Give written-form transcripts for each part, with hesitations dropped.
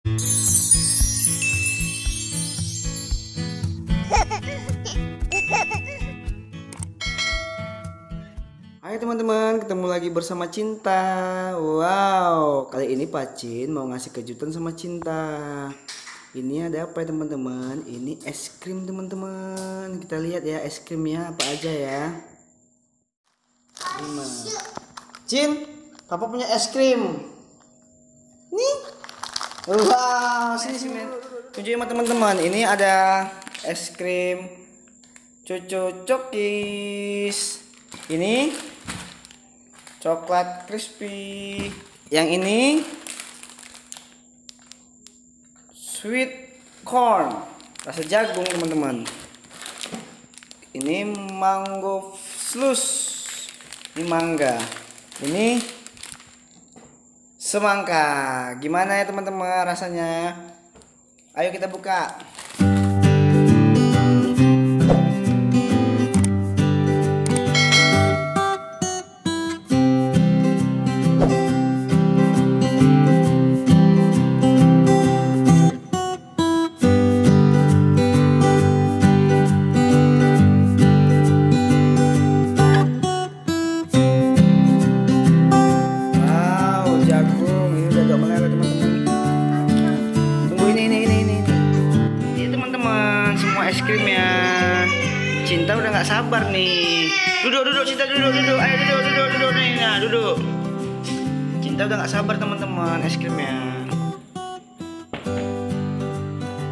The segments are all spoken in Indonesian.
Hai teman-teman, ketemu lagi bersama Cinta. Wow, kali ini Pak Cin mau ngasih kejutan sama Cinta. Ini ada apa ya teman-teman? Ini es krim teman-teman. Kita lihat ya es krimnya apa aja ya. Cin, Papa punya es krim. Nih. Wow, sini. Tunjukin sama teman-teman. Ini ada es krim Cucu Cokis. Ini coklat crispy. Yang ini sweet corn, rasa jagung teman-teman. Ini mango slush. Ini mangga. Ini semangka. Gimana ya teman-teman rasanya? Ayo kita buka. Es krimnya. Cinta udah nggak sabar nih. Duduk Cinta, duduk. Ayo duduk nih. Nah, duduk. Cinta udah nggak sabar teman-teman es krimnya.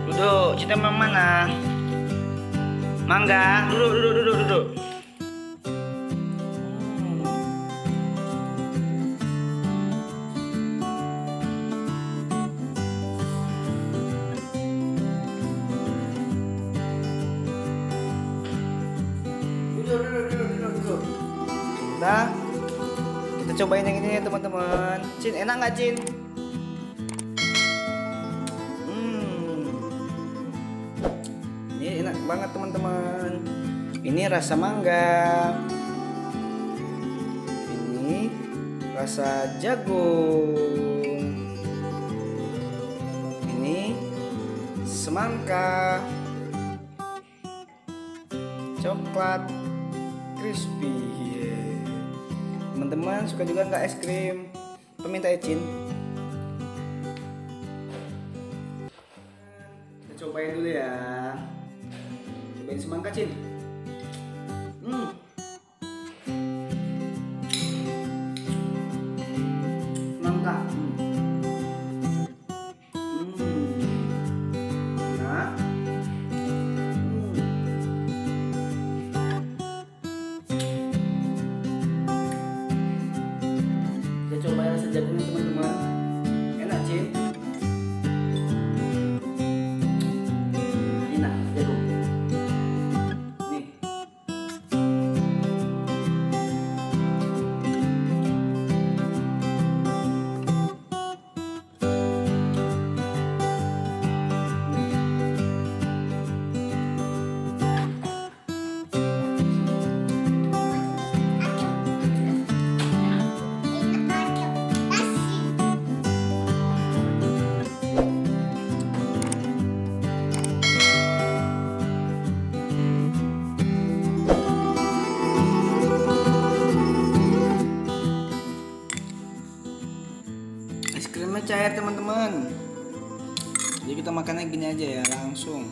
Duduk. Cinta mau mana? Mangga. Duduk. Duduk. Kita cobain yang ini ya teman-teman. Cin, enak nggak Cin? Ini enak banget teman-teman. Ini rasa mangga. Ini rasa jagung. Ini semangka. Coklat crispy. Teman-teman suka juga nggak es krim? Peminta ya Cin. Kita cobain dulu ya. Cobain semangka Cin. Semangka. Coba rasa jagungnya teman-teman. Enak Cin. Enak jagung. Nih. Es krimnya cair teman-teman. Jadi kita makannya gini aja ya, langsung.